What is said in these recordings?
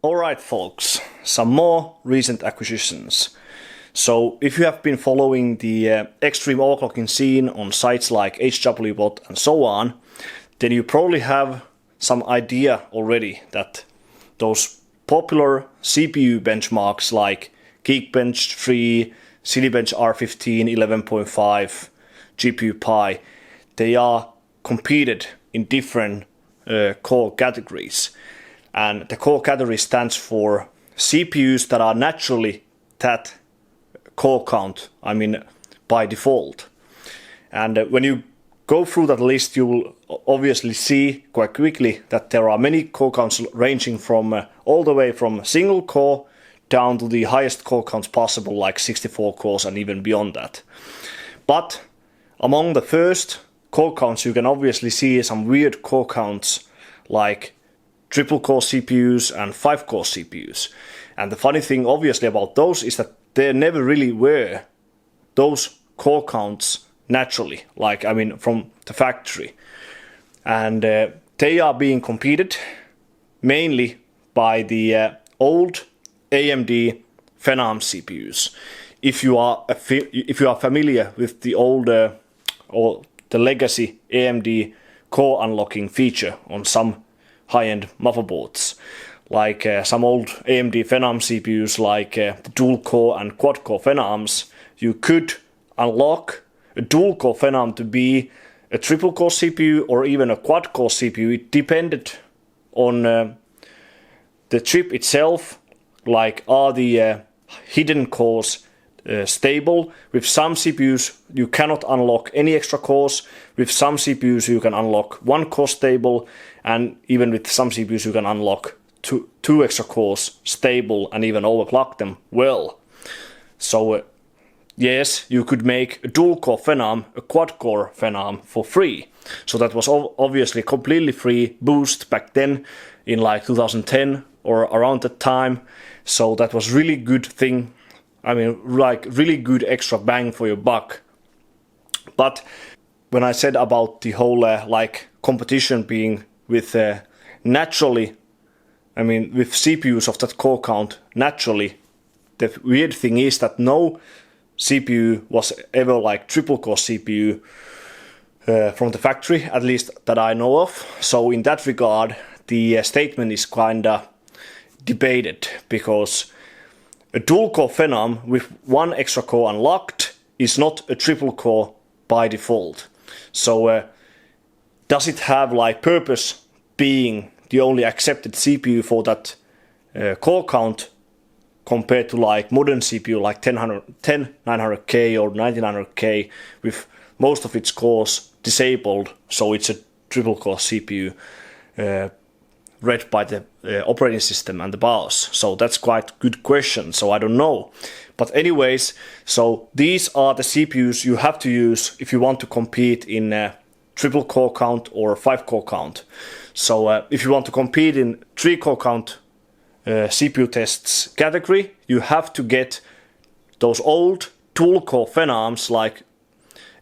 Alright folks, some more recent acquisitions. So if you have been following the extreme overclocking scene on sites like HWBOT and so on, then you probably have some idea already that those popular CPU benchmarks like Geekbench 3, Cinebench R15, 11.5, GPU Pi, they are competed in different core categories. And the core category stands for CPUs that are naturally that core count, by default. And when you go through that list, you will obviously see quite quickly that there are many core counts ranging from all the way from single core down to the highest core counts possible, like 64 cores and even beyond that. But among the first core counts, you can obviously see some weird core counts like triple core CPUs and 5-core CPUs. And the funny thing obviously about those is that there never really were those core counts naturally, from the factory. And they are being competed mainly by the old AMD Phenom CPUs. If you are familiar with the old or the legacy AMD core unlocking feature on some high-end motherboards, like some old AMD Phenom CPUs, like the dual-core and quad-core Phenoms, you could unlock a dual-core Phenom to be a triple-core CPU or even a quad-core CPU. It depended on the chip itself, like are the hidden cores stable. With some CPUs you cannot unlock any extra cores. With some CPUs you can unlock one core stable, and even with some CPUs you can unlock two extra cores stable and even overclock them well. So yes, you could make a dual core Phenom, a quad core Phenom for free. So that was obviously completely free boost back then in like 2010 or around that time. So that was really good thing. Really good extra bang for your buck. But when I said about the whole competition being with naturally, with CPUs of that core count naturally, the weird thing is that no CPU was ever like triple core CPU from the factory, at least that I know of. So in that regard, the statement is kinda debated, because a dual core Phenom with one extra core unlocked is not a triple core by default. So does it have purpose being the only accepted CPU for that core count compared to modern CPU like 10900K or 1900K with most of its cores disabled, so it's a triple core CPU read by the operating system and the BIOS? So that's quite a good question, so I don't know. But anyways, so these are the CPUs you have to use if you want to compete in triple core count or 5-core count. So if you want to compete in 3-core count CPU tests category, you have to get those old dual core Phenoms like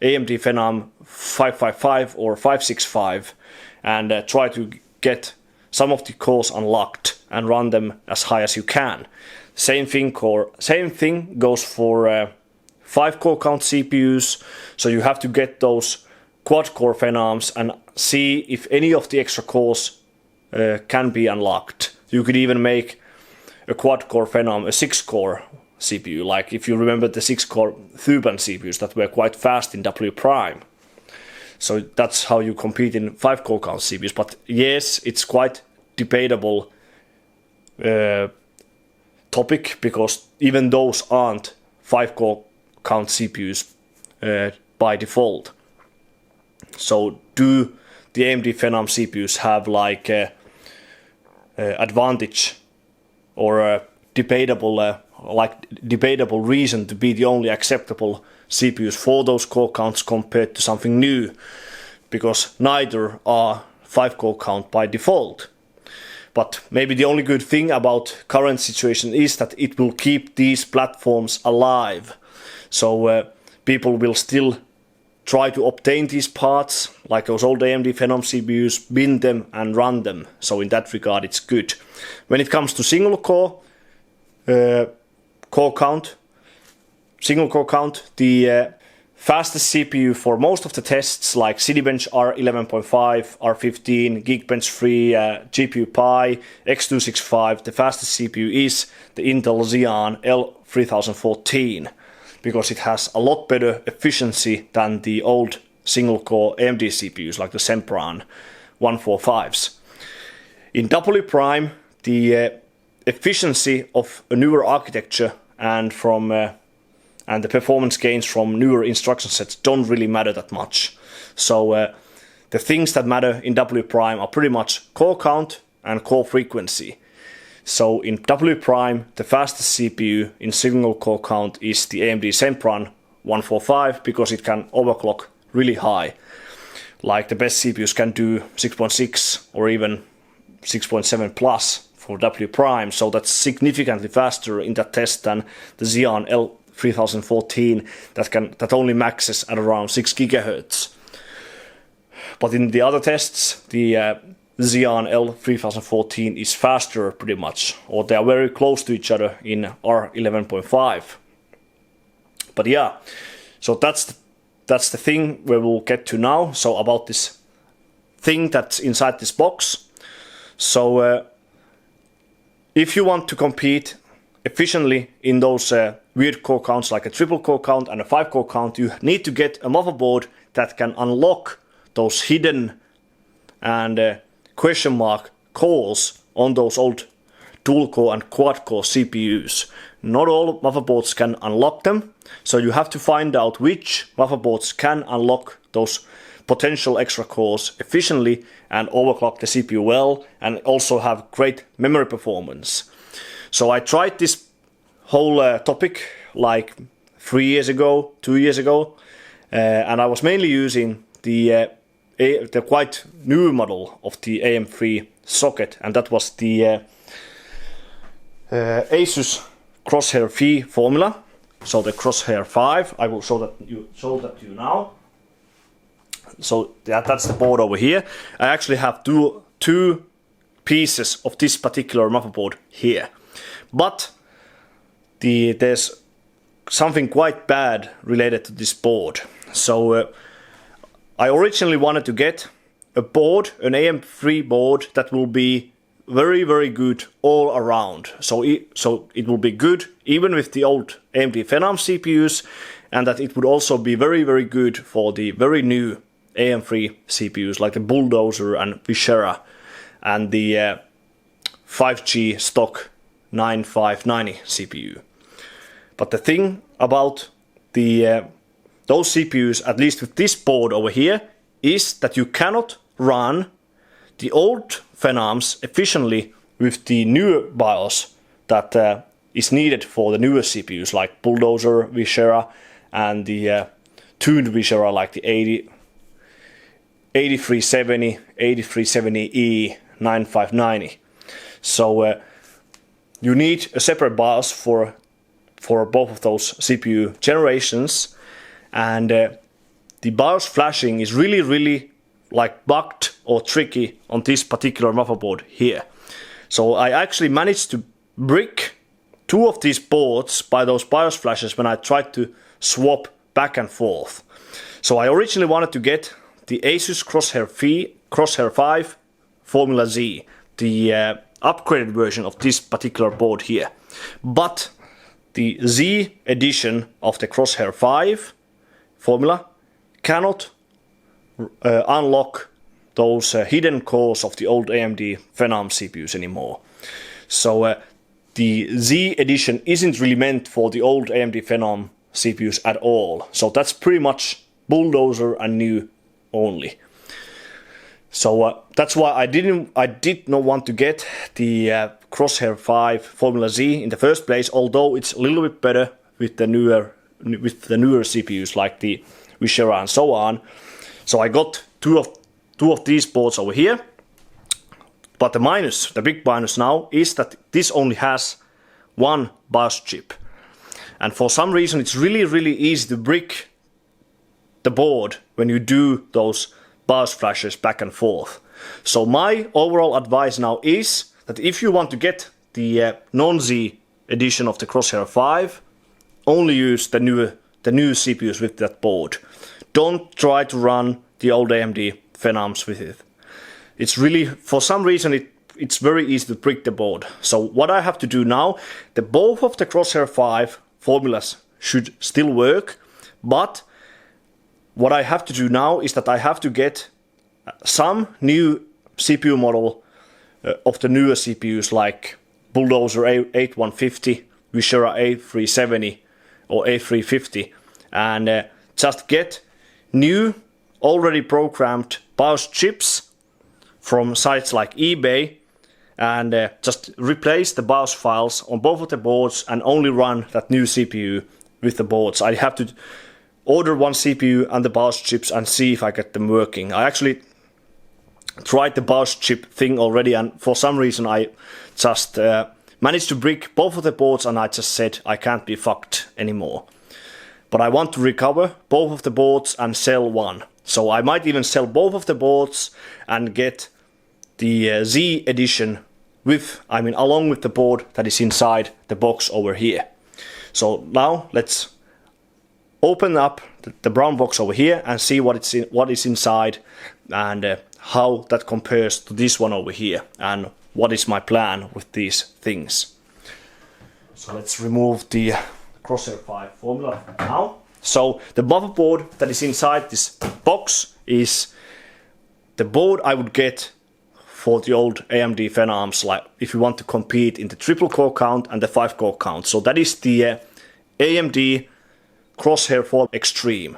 AMD Phenom 555 or 565 and try to get some of the cores unlocked and run them as high as you can. Same thing goes for 5-core count CPUs, so you have to get those quad-core Phenoms and see if any of the extra cores can be unlocked. You could even make a quad-core Phenom a 6-core CPU, like if you remember the 6-core Thuban CPUs that were quite fast in W prime. So that's how you compete in 5-core count CPUs. But yes, it's quite debatable topic, because even those aren't 5-core count CPUs by default. So do the AMD Phenom CPUs have advantage or a debatable reason to be the only acceptable CPUs for those core counts compared to something new? Because neither are 5-core count by default. But maybe the only good thing about current situation is that it will keep these platforms alive. So people will still try to obtain these parts, like those old AMD Phenom CPUs, bin them and run them. So in that regard, it's good. When it comes to single core count, the fastest CPU for most of the tests, like Citybench R11.5, R15, Geekbench 3, GPU Pi, X265, the fastest CPU is the Intel Xeon L3014, because it has a lot better efficiency than the old single-core AMD CPUs, like the Sempron 145s. In W Prime, the efficiency of a newer architecture and the performance gains from newer instruction sets don't really matter that much. So the things that matter in W Prime are pretty much core count and core frequency. So in W Prime, the fastest CPU in single core count is the AMD Sempron 145, because it can overclock really high. Like the best CPUs can do 6.6 or even 6.7 plus for W Prime, so that's significantly faster in that test than the Xeon L3014 that only maxes at around 6 GHz. But in the other tests, the Xeon L3014 is faster pretty much, or they are very close to each other in R11.5. But yeah, so that's the thing we will get to now. So about this thing that's inside this box. So if you want to compete efficiently in those weird core counts, like a triple core count and a 5 core count, you need to get a motherboard that can unlock those hidden and question mark cores on those old dual core and quad core CPUs. Not all motherboards can unlock them, so you have to find out which motherboards can unlock those potential extra cores efficiently and overclock the CPU well, and also have great memory performance. So I tried this whole topic like 3 years ago, 2 years ago, and I was mainly using the quite new model of the AM3 socket, and that was the ASUS Crosshair V Formula. So the Crosshair 5, I will show that to you now. So that's the board over here. I actually have two pieces of this particular motherboard here, but there's something quite bad related to this board. So I originally wanted to get a board, an AM3 board, that will be very, very good all around. So it will be good even with the old AMD Phenom CPUs, and that it would also be very, very good for the very new AM3 CPUs, like the Bulldozer and Vishera and the 5G stock 9590 CPU. But the thing about those CPUs, at least with this board over here, is that you cannot run the old Phenoms efficiently with the newer BIOS that is needed for the newer CPUs, like Bulldozer, Vishera, and the tuned Vishera, like the 8370, 8370E, 9590. So you need a separate BIOS for both of those CPU generations, and the BIOS flashing is really, really like bugged or tricky on this particular motherboard here. So I actually managed to brick two of these boards by those BIOS flashes when I tried to swap back and forth. So I originally wanted to get the ASUS Crosshair V Formula-Z, the upgraded version of this particular board here. But the Z edition of the Crosshair V Formula cannot unlock those hidden cores of the old AMD Phenom CPUs anymore. So the Z edition isn't really meant for the old AMD Phenom CPUs at all. So that's pretty much Bulldozer and new only. So that's why I did not want to get the Crosshair V Formula-Z in the first place, although it's a little bit better with the newer CPUs like the Vishera and so on. So I got two of these boards over here. But the big minus now is that this only has one BIOS chip. And for some reason it's really, really easy to brick the board when you do those BIOS flashes back and forth. So my overall advice now is that if you want to get the non-Z edition of the Crosshair 5, only use the new CPUs with that board. Don't try to run the old AMD Phenoms with it. It's really, for some reason, it's very easy to brick the board. So what I have to do now, both of the Crosshair 5 formulas should still work, but what I have to do now is that I have to get some new CPU model of the newer CPUs like Bulldozer A8150, Viscera A370 or A350, and just get new already programmed BIOS chips from sites like eBay and just replace the BIOS files on both of the boards and only run that new CPU with the boards. I have to order one CPU and the BIOS chips and see if I get them working. I actually tried the BIOS chip thing already, and for some reason I just managed to brick both of the boards, and I just said I can't be fucked anymore. But I want to recover both of the boards and sell one. So I might even sell both of the boards and get the Z edition along with the board that is inside the box over here. So now let's open up the brown box over here and see what is inside and how that compares to this one over here and what is my plan with these things. So let's remove the Crosshair V Formula now. So the motherboard that is inside this box is the board I would get for the old AMD Phenoms, like if you want to compete in the triple core count and the 5 core count. So that is the AMD Crosshair IV Extreme.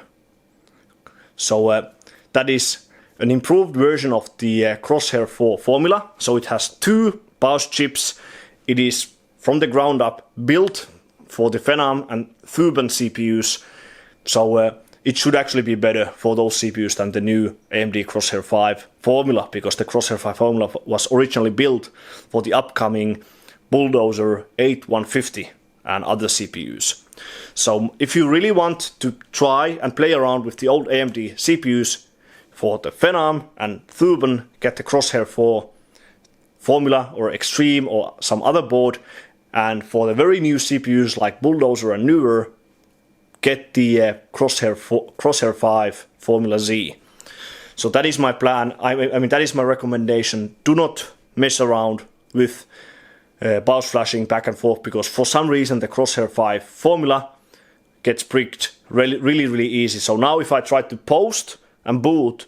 So that is an improved version of the Crosshair IV Formula. So it has 2 BIOS chips. It is from the ground up built for the Phenom and Thuban CPUs. So it should actually be better for those CPUs than the new AMD Crosshair V Formula, because the Crosshair V Formula was originally built for the upcoming Bulldozer 8150 and other CPUs. So if you really want to try and play around with the old AMD CPUs for the Phenom and Thuban, get the Crosshair 4 Formula or Extreme or some other board. And for the very new CPUs like Bulldozer and newer, get the Crosshair 5 Formula-Z. So that is my plan. I mean that is my recommendation. Do not mess around with BIOS flashing back and forth, because for some reason the Crosshair 5 Formula gets bricked really easy. So now if I try to post and boot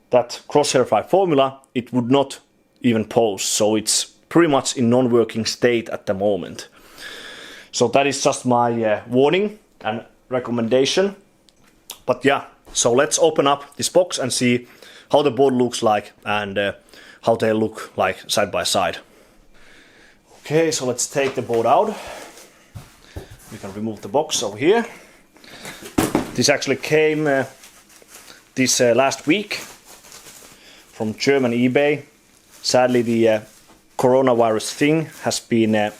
that Crosshair 5 Formula, it would not even post. So it's pretty much in non-working state at the moment. So that is just my warning and recommendation. But yeah, so let's open up this box and see how the board looks like and how they look like side by side. Okay, so let's take the board out. We can remove the box over here. This actually came this last week from German eBay. Sadly, the coronavirus thing has been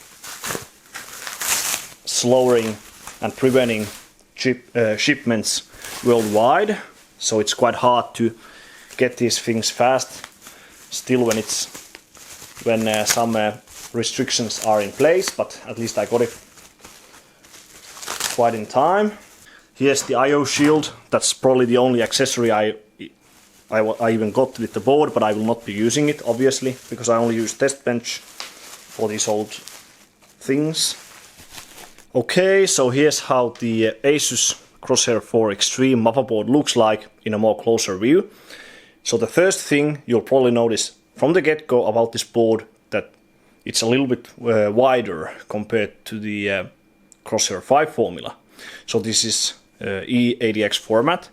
slowing and preventing shipments worldwide, so it's quite hard to get these things fast still when some restrictions are in place, but at least I got it quite in time. Here's the IO shield. That's probably the only accessory I even got with the board, but I will not be using it obviously, because I only use test bench for these old things. Okay, so here's how the ASUS Crosshair IV Extreme motherboard looks like in a more closer view. So the first thing you'll probably notice from the get-go about this board that it's a little bit wider compared to the Crosshair V Formula. So this is E80X format,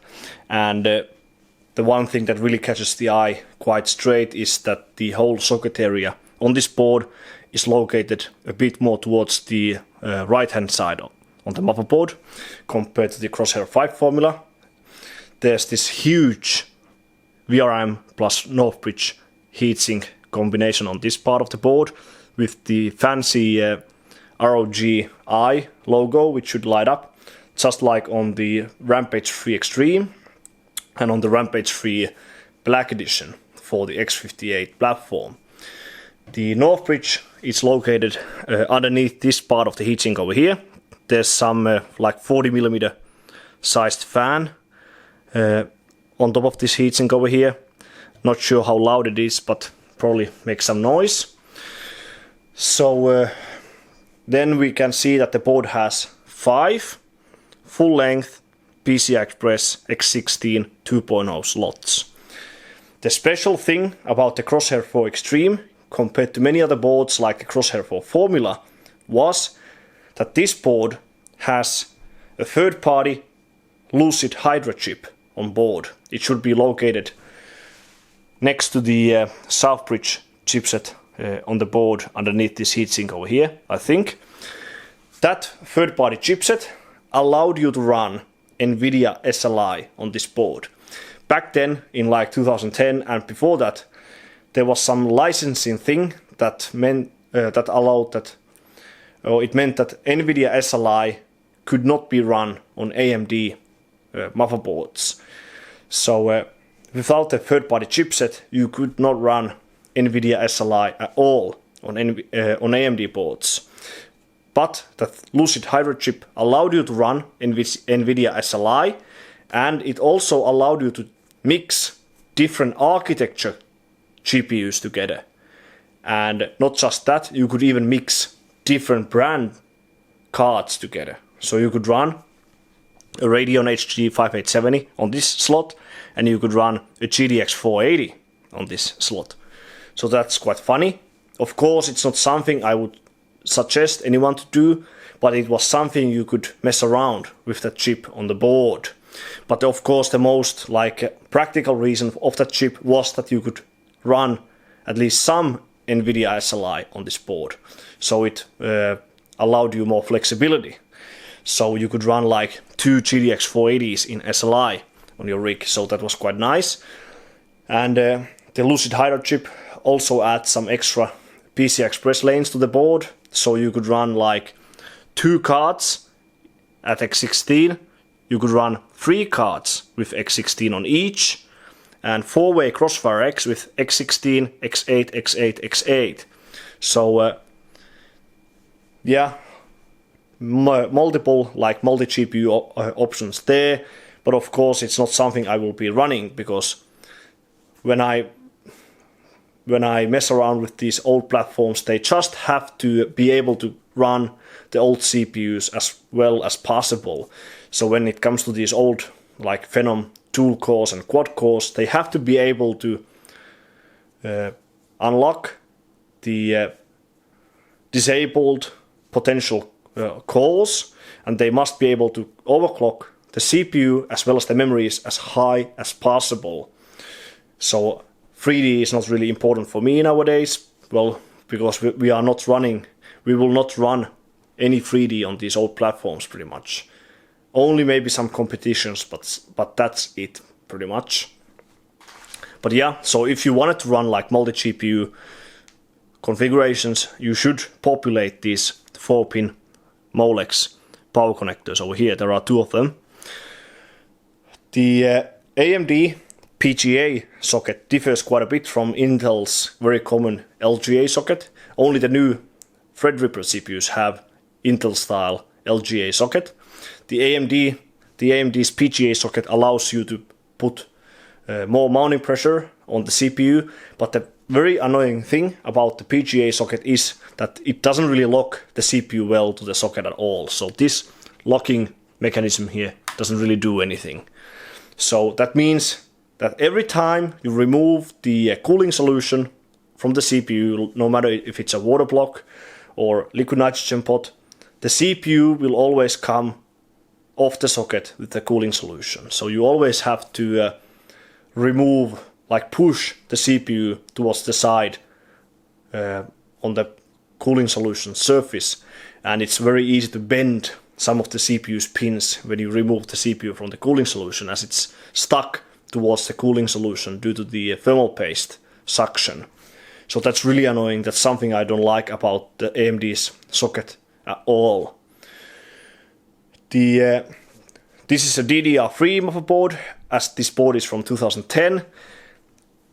and the one thing that really catches the eye quite straight is that the whole socket area on this board is located a bit more towards the right hand side on the motherboard compared to the Crosshair V Formula. There's this huge VRM plus Northbridge heatsink combination on this part of the board with the fancy ROG I logo, which should light up just like on the Rampage 3 Extreme. and on the Rampage 3 Black Edition for the X58 platform. The North bridge is located underneath this part of the heatsink over here. There's some like 40mm sized fan on top of this heatsink over here. Not sure how loud it is, but probably makes some noise. So then we can see that the board has 5 full-length PCI Express X16 2.0 slots. The special thing about the Crosshair 4 Extreme compared to many other boards like the Crosshair 4 Formula was that this board has a third-party Lucid Hydra chip on board. It should be located next to the South Bridge chipset on the board underneath this heatsink over here, I think. That third-party chipset allowed you to run NVIDIA SLI on this board. Back then, in like 2010 and before that, there was some licensing thing that meant that allowed that, or it meant that NVIDIA SLI could not be run on AMD motherboards. So without the third-party chipset, you could not run NVIDIA SLI at all on AMD boards. But the Lucid Hydra chip allowed you to run NVIDIA SLI, and it also allowed you to mix different architecture GPUs together. And not just that, you could even mix different brand cards together. So you could run a Radeon HD 5870 on this slot, and you could run a GTX 480 on this slot. So that's quite funny. Of course, it's not something I would suggest anyone to do, but it was something you could mess around with that chip on the board. But of course, the most practical reason of that chip was that you could run at least some NVIDIA SLI on this board. So it allowed you more flexibility. So you could run like 2 GTX 480s in SLI on your rig. So that was quite nice. And the Lucid Hydra chip also adds some extra PCI Express lanes to the board. So you could run like 2 cards at X16. You could run 3 cards with X16 on each, and 4-way Crossfire X with X16, X8, X8, X8. So yeah, multiple like multi-GPU options there, but of course it's not something I will be running, because when I mess around with these old platforms, they just have to be able to run the old CPUs as well as possible. So when it comes to these old like Phenom dual cores and quad cores, they have to be able to unlock the disabled potential cores, and they must be able to overclock the CPU as well as the memories as high as possible. So 3D is not really important for me nowadays, well, because we will not run any 3D on these old platforms pretty much. Only maybe some competitions, but that's it pretty much. But yeah, so if you wanted to run like multi-GPU configurations, you should populate these 4-pin Molex power connectors over here. There are 2 of them. The AMD PGA socket differs quite a bit from Intel's very common LGA socket. Only the new Threadripper CPUs have Intel style LGA socket. The AMD's PGA socket allows you to put more mounting pressure on the CPU, but the very annoying thing about the PGA socket is that it doesn't really lock the CPU well to the socket at all. So this locking mechanism here doesn't really do anything. So that means that every time you remove the cooling solution from the CPU, no matter if it's a water block or liquid nitrogen pot, the CPU will always come off the socket with the cooling solution. So you always have to remove, like push the CPU towards the side on the cooling solution surface, and it's very easy to bend some of the CPU's pins when you remove the CPU from the cooling solution, as it's stuck towards the cooling solution due to the thermal paste suction. So that's really annoying. That's something I don't like about the AMD's socket at all. This is a DDR3 motherboard, as this board is from 2010.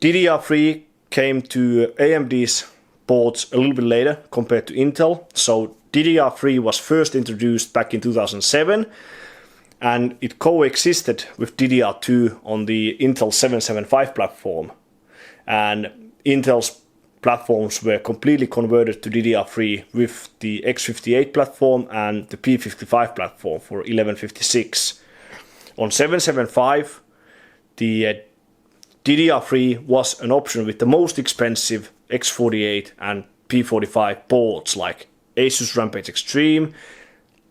DDR3 came to AMD's boards a little bit later compared to Intel. So DDR3 was first introduced back in 2007, and it coexisted with DDR2 on the Intel 775 platform. And Intel's platforms were completely converted to DDR3 with the X58 platform and the P55 platform for 1156. On 775, the DDR3 was an option with the most expensive X48 and P45 boards like ASUS Rampage Extreme,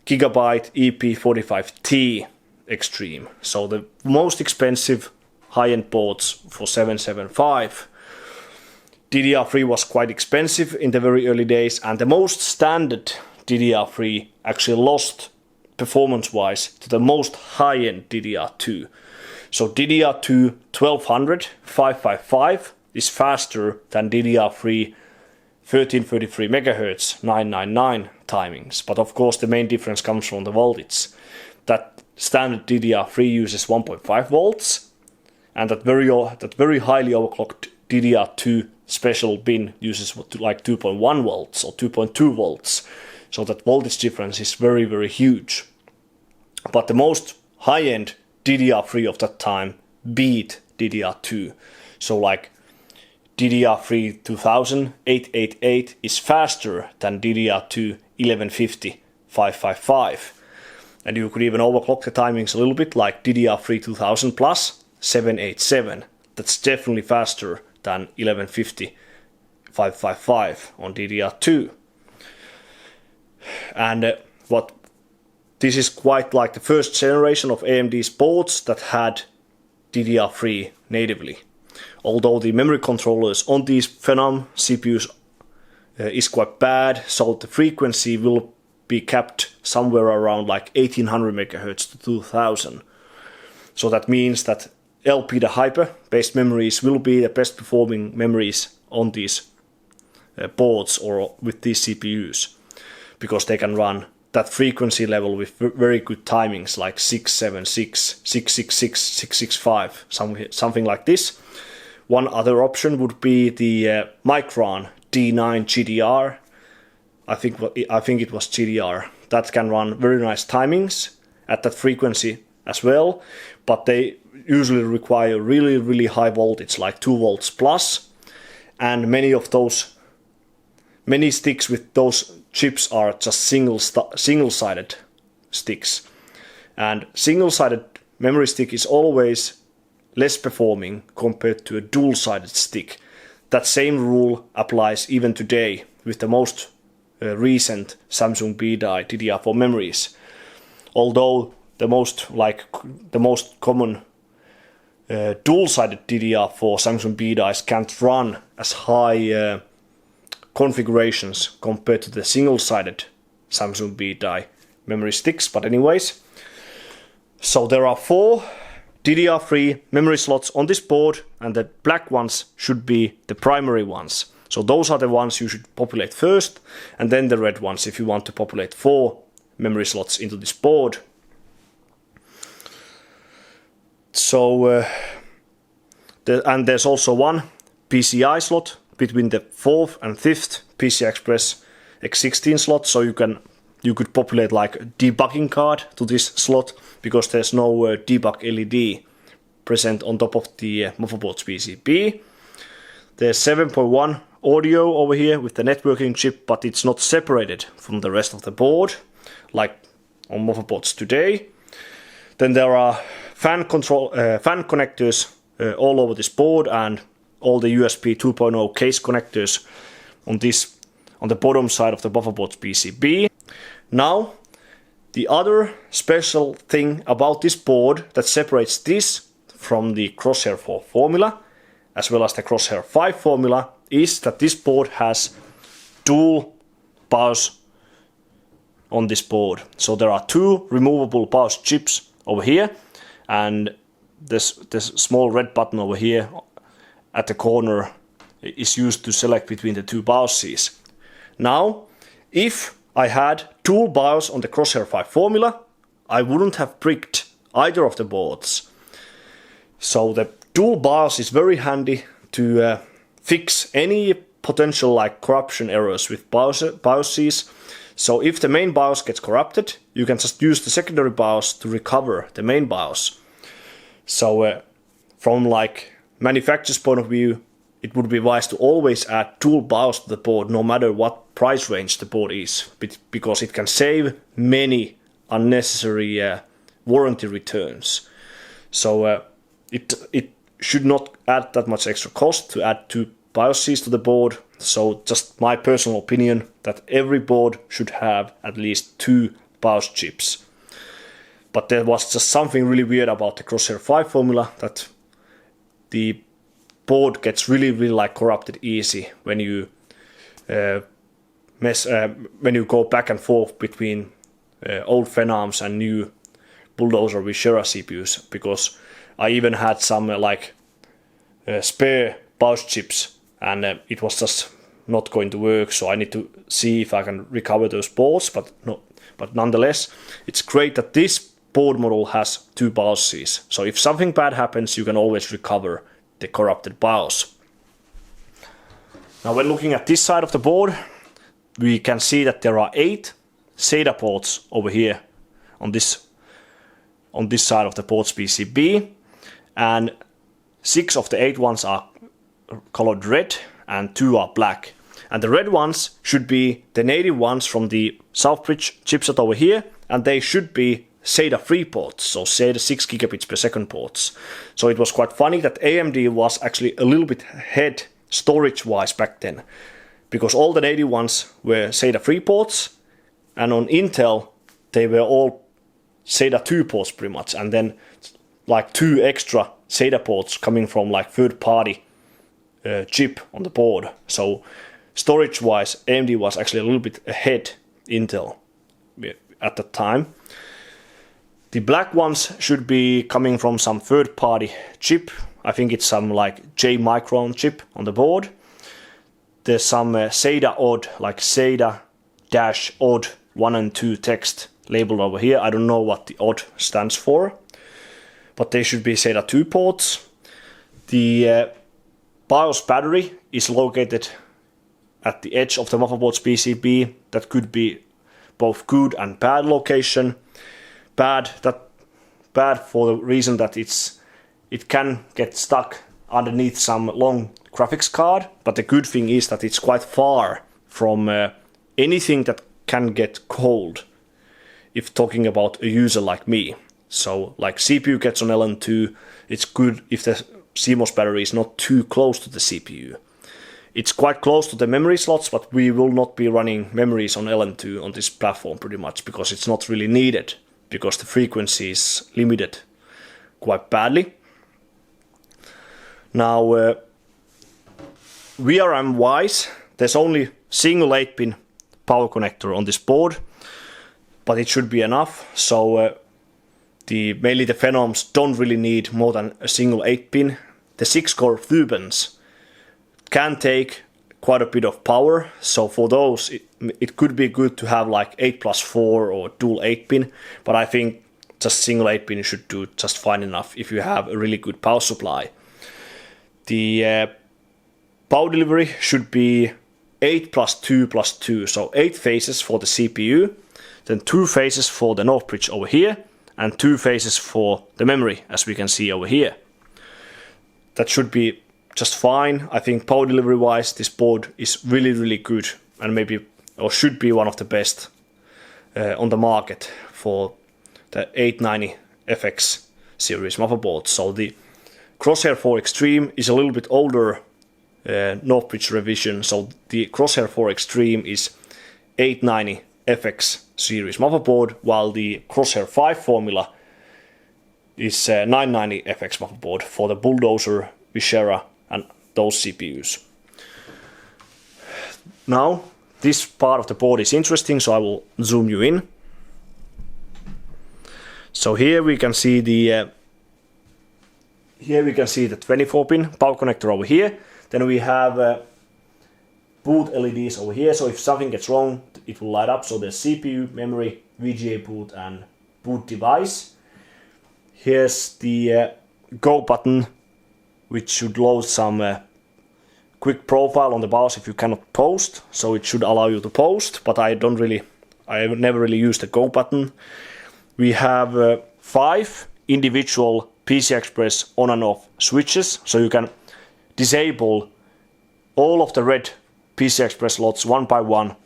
Gigabyte EP45T Extreme. So the most expensive high-end boards for 775. DDR3 was quite expensive in the very early days, and the most standard DDR3 actually lost performance-wise to the most high-end DDR2. So DDR2 1200 555 is faster than DDR3 1333 MHz 999 timings. But of course the main difference comes from the voltage. That standard DDR3 uses 1.5 volts, and that very highly overclocked DDR2 special bin uses like 2.1 volts or 2.2 volts. So that voltage difference is very, very huge. But the most high-end DDR3 of that time beat DDR2. So like DDR3 2000 888 is faster than DDR2 1150 555. And you could even overclock the timings a little bit, like DDR3 2000 plus 787. That's definitely faster than 1150 555 on DDR2. And this is quite like the first generation of AMD's boards that had DDR3 natively. Although the memory controllers on these Phenom CPUs is quite bad, so the frequency will be kept somewhere around like 1800 MHz to 2000. So that means that LP the Hyper based memories will be the best performing memories on these boards or with these CPUs, because they can run that frequency level with very good timings like 676, 666, 665, something like this. One other option would be the Micron D9 GDR. I think it was GDR. That can run very nice timings at that frequency as well, but they usually require really, really high voltage, like 2 volts plus, and many sticks with those chips are just single-sided sticks. And single-sided memory stick is always less performing compared to a dual-sided stick. That same rule applies even today with the most recent Samsung B-die DDR4 memories. Although the most common dual-sided DDR4 Samsung B-dies can't run as high configurations compared to the single-sided Samsung B-die memory sticks, but anyways. So there are 4 DDR3 memory slots on this board, and the black ones should be the primary ones. So those are the ones you should populate first, and then the red ones if you want to populate 4 memory slots into this board. So and there's also one PCI slot between the 4th and 5th PCI Express X16 slot, so you could populate like a debugging card to this slot, because there's no debug LED present on top of the motherboard's PCB. There's 7.1 audio over here with the networking chip, but it's not separated from the rest of the board like on motherboards today. Then there are fan connectors all over this board, and all the USB 2.0 case connectors on the bottom side of the motherboard's PCB. Now, the other special thing about this board that separates this from the Crosshair IV Formula, as well as the Crosshair V Formula, is that this board has dual BIOS on this board. So there are 2 removable BIOS chips over here, and this small red button over here at the corner is used to select between the 2 BIOSes. Now, if I had dual BIOS on the Crosshair V Formula, I wouldn't have bricked either of the boards. So the dual BIOS is very handy to fix any potential like corruption errors with BIOSes. So if the main BIOS gets corrupted, you can just use the secondary BIOS to recover the main BIOS. So from like manufacturer's point of view, it would be wise to always add dual BIOS to the board, no matter what price range the board is, because it can save many unnecessary warranty returns. So it should not add that much extra cost to add two BIOSes to the board. So just my personal opinion that every board should have at least two BIOS chips. But there was just something really weird about the Crosshair V formula, that the board gets really like corrupted easy when you when you go back and forth between old Phenoms and new Bulldozer Vishera CPUs, because I even had some spare BIOS chips and it was just not going to work, so I need to see if I can recover those boards, but nonetheless, it's great that this board model has two BIOSes, so if something bad happens, you can always recover the corrupted BIOS. Now when looking at this side of the board, we can see that there are 8 SATA ports over here on this side of the ports PCB, and 6 of the 8 ones are colored red and 2 are black. And the red ones should be the native ones from the Southbridge chipset over here, and they should be SATA 3 ports, so SATA 6 gigabits per second ports. So it was quite funny that AMD was actually a little bit ahead storage wise back then, because all the native ones were SATA 3 ports, and on Intel they were all SATA 2 ports pretty much, and then like 2 extra SATA ports coming from like third party chip on the board. So storage wise, AMD was actually a little bit ahead Intel at that time. The black ones should be coming from some third party chip. I think it's some like J Micron chip on the board. There's some SATA odd, like SATA-odd 1 and 2 text labeled over here. I don't know what the odd stands for, but they should be SATA 2 ports. The BIOS battery is located at the edge of the motherboard's PCB. That could be both good and bad location. Bad for the reason that it can get stuck underneath some long graphics card, but the good thing is that it's quite far from anything that can get cold, if talking about a user like me. So like CPU gets on LN2, it's good if the CMOS battery is not too close to the CPU. It's quite close to the memory slots, but we will not be running memories on LN2 on this platform pretty much, because it's not really needed, because the frequency is limited quite badly. Now VRM wise, there's only single 8-pin power connector on this board, but it should be enough. So mainly the Phenoms don't really need more than a single 8-pin. The 6-core Phenoms can take quite a bit of power, so for those it could be good to have like 8+4 or dual 8-pin, but I think just single 8-pin should do just fine enough if you have a really good power supply. The power delivery should be 8+2+2, so 8 phases for the CPU, then 2 phases for the North bridge over here, and 2 phases for the memory, as we can see over here. That should be just fine. I think power delivery wise, this board is really good, and maybe or should be one of the best on the market for the 890 FX series motherboard. So the Crosshair 4 Extreme is a little bit older Northbridge revision, so the Crosshair 4 Extreme is 890 FX series motherboard, while the Crosshair V Formula is 990 FX motherboard for the Bulldozer, Vishera and those CPUs. Now this part of the board is interesting, so I will zoom you in. So here we can see the 24-pin power connector over here. Then we have boot LEDs over here, so if something gets wrong, it will light up. So there's CPU, memory, VGA boot and boot device. Here's the go button, which should load some quick profile on the BIOS if you cannot post. So it should allow you to post, but I never really used the go button. We have 5 individual PCI Express on and off switches, so you can disable all of the red PCI Express slots one by one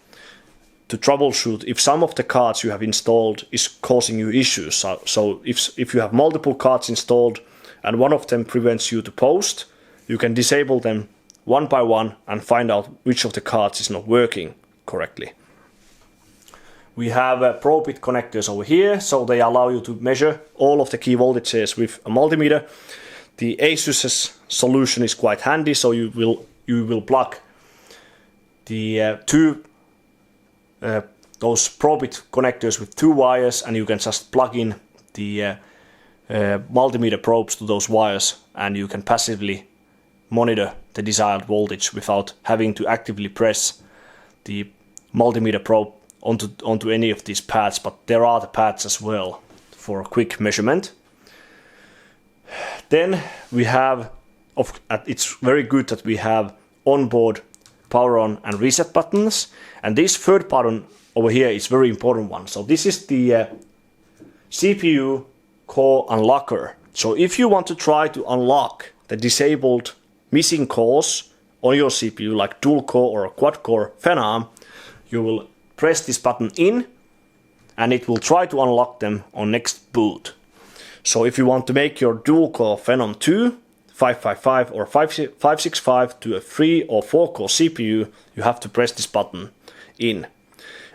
to troubleshoot if some of the cards you have installed is causing you issues. So if you have multiple cards installed and one of them prevents you to post, you can disable them one by one and find out which of the cards is not working correctly. We have Pro-bit connectors over here, so they allow you to measure all of the key voltages with a multimeter. The ASUS solution is quite handy, so you will plug the those Pro-bit connectors with 2 wires, and you can just plug in the multimeter probes to those wires, and you can passively monitor the desired voltage without having to actively press the multimeter probe onto any of these pads, but there are the pads as well for a quick measurement. Then we have, it's very good that we have onboard power on and reset buttons, and this third button over here is very important one. So this is the CPU core unlocker. So if you want to try to unlock the disabled missing cores on your CPU, like dual core or quad core Phenom, you will press this button in and it will try to unlock them on next boot. So if you want to make your dual core Phenom 2, 555 or 565 to a 3 or 4 core CPU, you have to press this button in.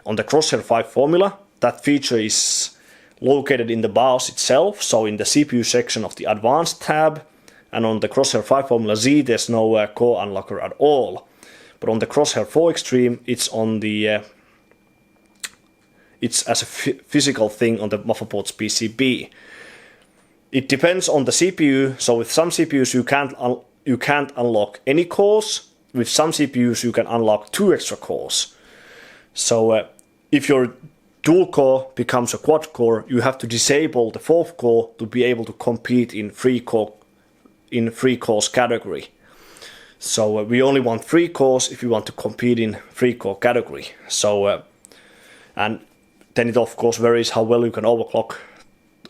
On the Crosshair V Formula, that feature is located in the BIOS itself, so in the CPU section of the Advanced tab, and on the Crosshair V Formula-Z there's no core unlocker at all. But on the Crosshair 4 Extreme, it's on the it's as a physical thing on the motherboard's PCB. It depends on the CPU, so with some CPUs you can't unlock any cores. With some CPUs you can unlock 2 extra cores. So if your dual core becomes a quad core, you have to disable the 4th core to be able to compete in 3 cores category. So we only want 3 cores if you want to compete in 3 core category. So and then it of course varies how well you can overclock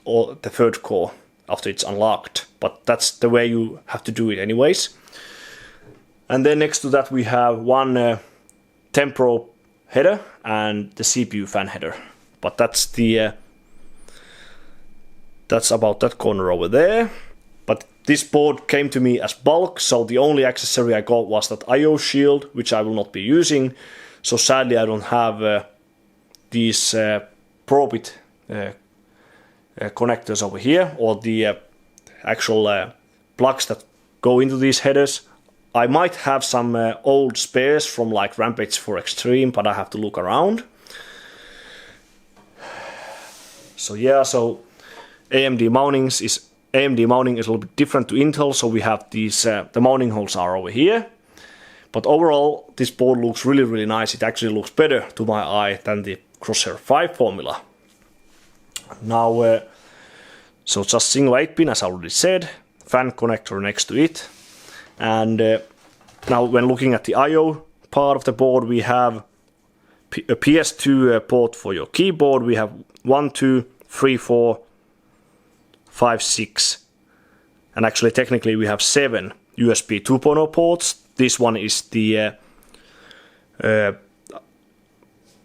the 3rd core after it's unlocked, but that's the way you have to do it anyways. And then next to that we have one temporal header and the CPU fan header, but that's about that corner over there. But this board came to me as bulk, so the only accessory I got was that IO shield, which I will not be using. So sadly I don't have these Pro-bit connectors over here, or the actual plugs that go into these headers. I might have some old spares from like Rampage 4 Extreme, but I have to look around. So yeah, so AMD mounting is a little bit different to Intel, so we have these the mounting holes are over here. But overall, this board looks really nice. It actually looks better to my eye than the Crosshair V Formula. Now, so just single 8-pin, as I already said, fan connector next to it. And now when looking at the I/O part of the board, we have a PS2 port for your keyboard. We have 1, 2, 3, 4, 5, 6, and actually technically we have 7 USB 2.0 ports. This one is the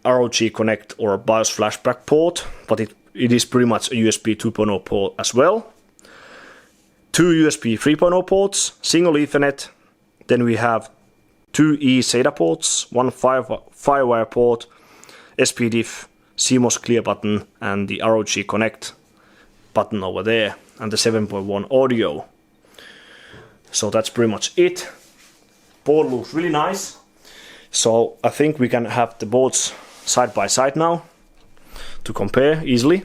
ROG Connect or BIOS flashback port, but it is pretty much a USB 2.0 port as well. 2 USB 3.0 ports, single Ethernet. Then we have 2 eSATA ports, 1 Firewire port, SPDIF, CMOS clear button, and the ROG Connect button over there, and the 7.1 audio. So that's pretty much it. Board looks really nice. So I think we can have the boards side by side now to compare easily.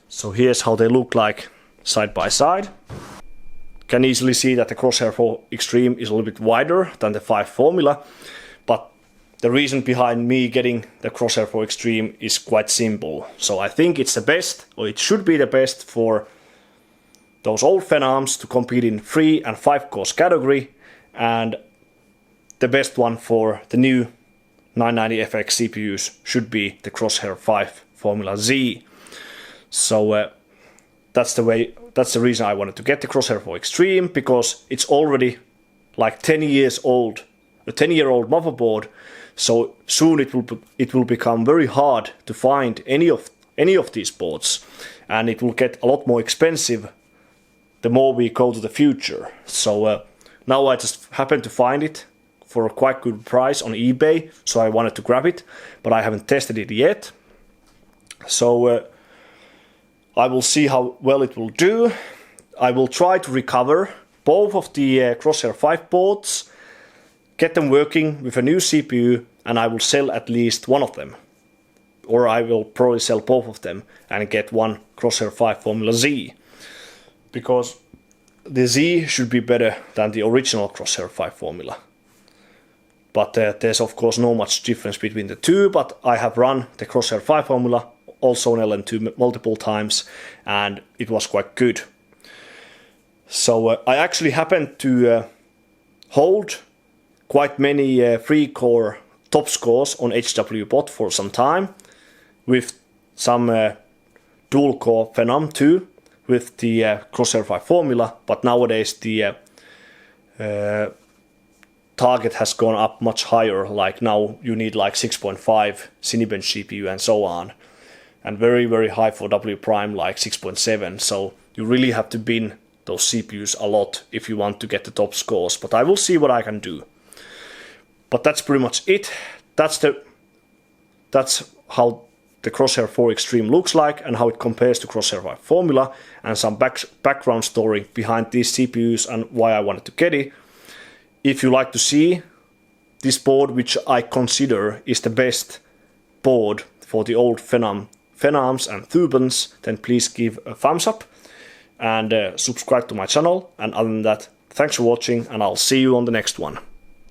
So here's how they look like side by side. Can easily see that the Crosshair 4 Extreme is a little bit wider than the 5 Formula, but the reason behind me getting the Crosshair 4 Extreme is quite simple. So I think it's the best, or it should be the best, for those old Phenoms to compete in 3 and 5 cores category, and the best one for the new 990FX CPUs should be the Crosshair V Formula-Z. So that's the reason I wanted to get the Crosshair 4 Extreme, because it's already like 10 years old, a 10-year-old motherboard. So soon it will become very hard to find any of these boards, and it will get a lot more expensive the more we go to the future. So now I just happened to find it for a quite good price on eBay, so I wanted to grab it, but I haven't tested it yet. So I will see how well it will do. I will try to recover both of the Crosshair 5 boards, get them working with a new CPU, and I will sell at least one of them. Or I will probably sell both of them and get one Crosshair V Formula-Z. Because the Z should be better than the original Crosshair 5 Formula. But there's of course no much difference between the two, but I have run the Crosshair 5 Formula also on LN2 multiple times, and it was quite good. So I actually happened to hold quite many 3-core top scores on HWBOT for some time, with some dual-core Phenom too, with the Crosshair V Formula, but nowadays the target has gone up much higher. Like now you need like 6.5 Cinebench CPU and so on, and very very high for W prime, like 6.7. So you really have to bin those CPUs a lot if you want to get the top scores, but I will see what I can do. But that's pretty much it. That's how the Crosshair 4 Extreme looks like and how it compares to Crosshair V Formula, and some background story behind these CPUs and why I wanted to get it. If you like to see this board, which I consider is the best board for the old Phenoms and Thubens, then please give a thumbs up and subscribe to my channel. And other than that, thanks for watching, and I'll see you on the next one.